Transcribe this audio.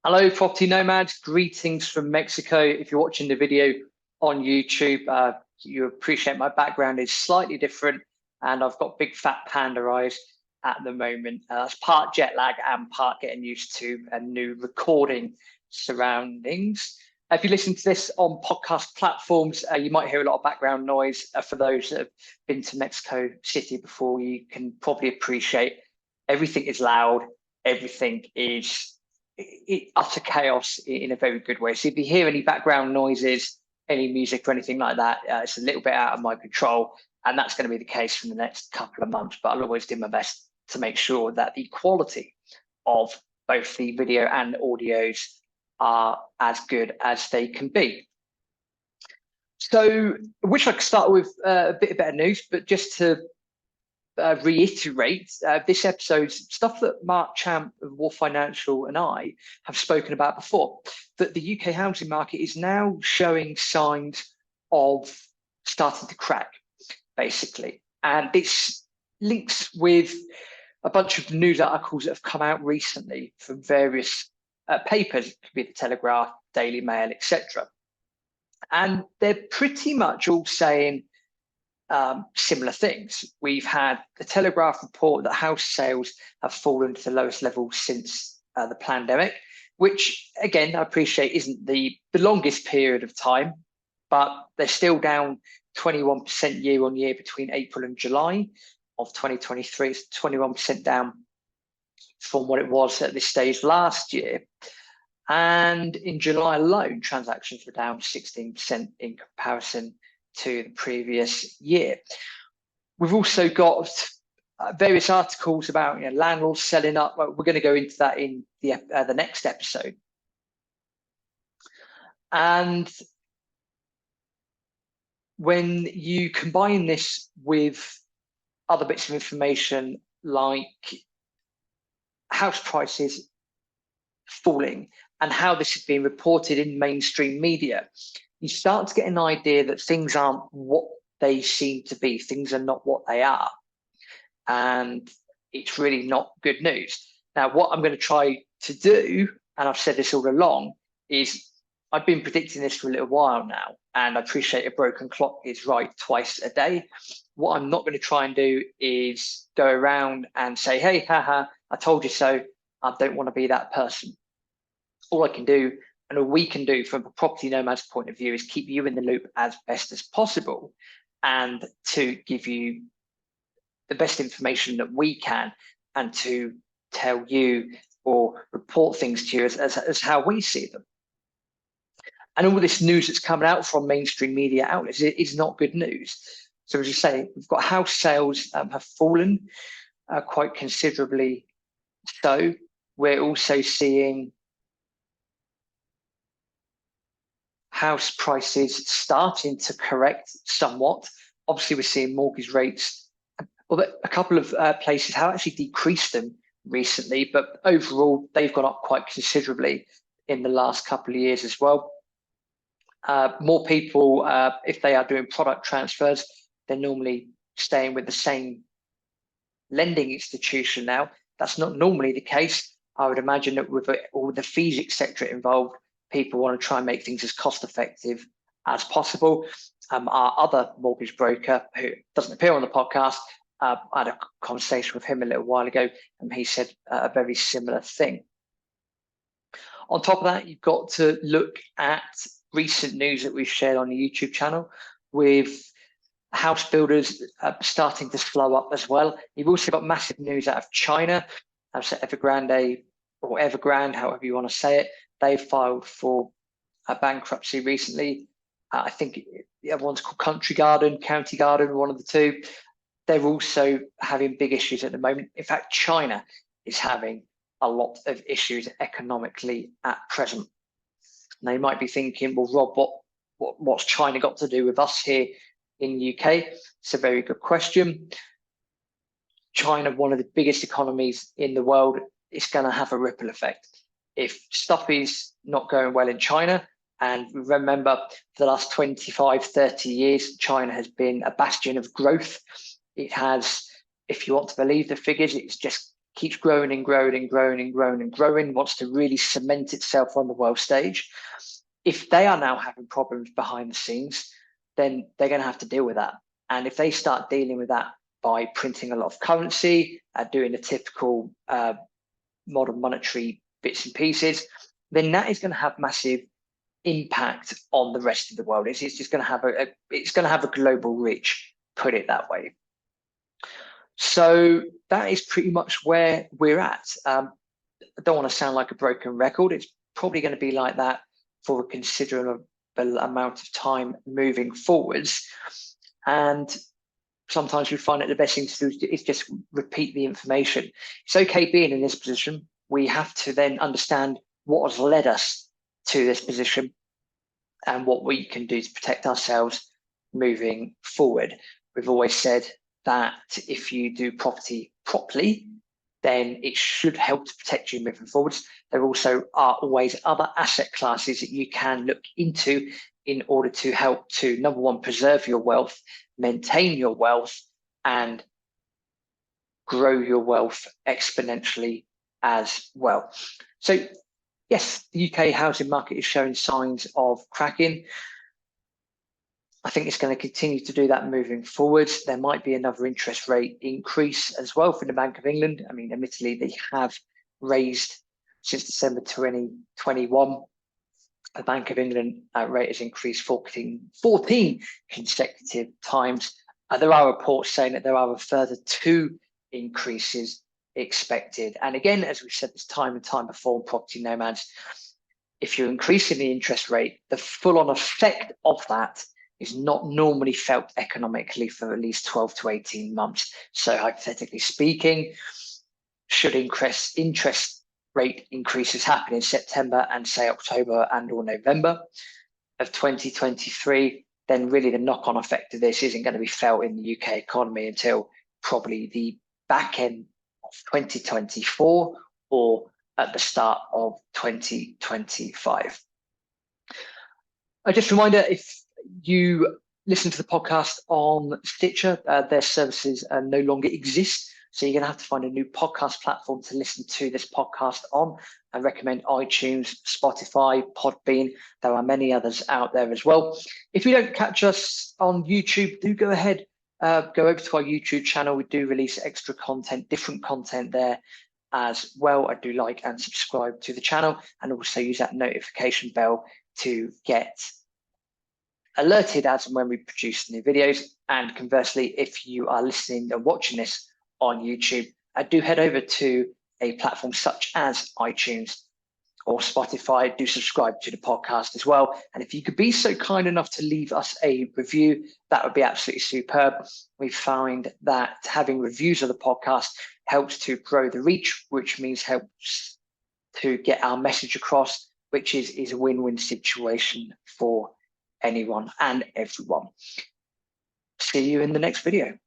Hello, property nomads. Greetings from Mexico. If you're watching the video on YouTube, you appreciate my background is slightly different, and I've got big fat panda eyes at the moment. That's part jet lag and part getting used to a new recording surroundings. If you listen to this on podcast platforms, you might hear a lot of background noise. For those that have been to Mexico City before, you can probably appreciate everything is loud, everything is utter chaos in a very good way. So if you hear any background noises, any music or anything like that, it's a little bit out of my control, and that's going to be the case for the next couple of months. But I'll always do my best to make sure that the quality of both the video and audios are as good as they can be. So I wish I could start with a bit of better news, but just to reiterate this episode's stuff that Mark Champ of War Financial and I have spoken about before, that the UK housing market is now showing signs of starting to crack, basically. And this links with a bunch of news articles that have come out recently from various papers, it could be the Telegraph, Daily Mail, etc. And they're pretty much all saying similar things. We've had the Telegraph report that house sales have fallen to the lowest level since the pandemic, which again, I appreciate isn't the longest period of time, but they're still down 21% year on year between April and July of 2023. It's 21% down from what it was at this stage last year. And in July alone, transactions were down 16% in comparison to the previous year. We've also got various articles about landlords selling up. We're going to go into that in the next episode. And when you combine this with other bits of information like house prices falling and how this has been reported in mainstream media, you start to get an idea that things aren't what they seem to be. Things are not what they are. And it's really not good news. Now, what I'm going to try to do, and I've said this all along, is I've been predicting this for a little while now, and I appreciate a broken clock is right twice a day. What I'm not going to try and do is go around and say, hey, haha, I told you so. I don't want to be that person. All I can do and all we can do from a property nomad's point of view is keep you in the loop as best as possible and to give you the best information that we can and to tell you or report things to you as how we see them. And all this news that's coming out from mainstream media outlets is not good news. So as you say, we've got house sales have fallen quite considerably. So we're also seeing house prices starting to correct somewhat. Obviously, we're seeing mortgage rates. Well, a couple of places have actually decreased them recently, but overall, they've gone up quite considerably in the last couple of years as well. More people, if they are doing product transfers, they're normally staying with the same lending institution now. That's not normally the case. I would imagine that with all the fees, etc., involved, people want to try and make things as cost effective as possible. Our other mortgage broker, who doesn't appear on the podcast, I had a conversation with him a little while ago, and he said a very similar thing. On top of that, you've got to look at recent news that we've shared on the YouTube channel with house builders starting to slow up as well. You've also got massive news out of China. Evergrande, or Evergrande, however you want to say it, they filed for a bankruptcy recently. I think the other one's called County Garden, one of the two. They're also having big issues at the moment. In fact, China is having a lot of issues economically at present. Now you might be thinking, well, Rob, what's China got to do with us here in the UK? It's a very good question. China, one of the biggest economies in the world, is going to have a ripple effect. If stuff is not going well in China, and remember for the last 25, 30 years, China has been a bastion of growth. It has, if you want to believe the figures, it's just keeps growing and growing and growing and growing and growing, wants to really cement itself on the world stage, if they are now having problems behind the scenes, then they're going to have to deal with that. And if they start dealing with that by printing a lot of currency, doing the typical modern monetary bits and pieces, then that is going to have massive impact on the rest of the world. It's just going to have a global reach, put it that way. So that is pretty much where we're at. I don't want to sound like a broken record. It's probably going to be like that for a considerable amount of time moving forwards. And sometimes we find that the best thing to do is just repeat the information. It's okay being in this position. We have to then understand what has led us to this position and what we can do to protect ourselves moving forward. We've always said that if you do property properly, then it should help to protect you moving forwards. There also are always other asset classes that you can look into in order to help to, number one, preserve your wealth, maintain your wealth, and grow your wealth exponentially as well. So yes, the UK housing market is showing signs of cracking. I think it's going to continue to do that moving forwards. There might be another interest rate increase as well from the Bank of England. I mean, admittedly, they have raised since December 2021. The Bank of England rate has increased 14 consecutive times. There are reports saying that there are a further 2 increases expected. And again, as we've said this time and time before on Property Nomads, if you're increasing the interest rate, the full-on effect of that is not normally felt economically for at least 12 to 18 months. So hypothetically speaking, should interest rate increases happen in September and say October and or November of 2023, then really the knock-on effect of this isn't going to be felt in the UK economy until probably the back end of 2024 or at the start of 2025. Just a reminder, if you listen to the podcast on Stitcher, their services no longer exist. So you're going to have to find a new podcast platform to listen to this podcast on. I recommend iTunes, Spotify, Podbean. There are many others out there as well. If you don't catch us on YouTube, do go ahead, go over to our YouTube channel. We do release extra content, different content there as well. I do like and subscribe to the channel, and also use that notification bell to get alerted as and when we produce new videos. And conversely, if you are listening and watching this on YouTube, do head over to a platform such as iTunes or Spotify. Do subscribe to the podcast as well. And if you could be so kind enough to leave us a review, that would be absolutely superb. We find that having reviews of the podcast helps to grow the reach, which means helps to get our message across, which is a win-win situation for anyone and everyone. See you in the next video.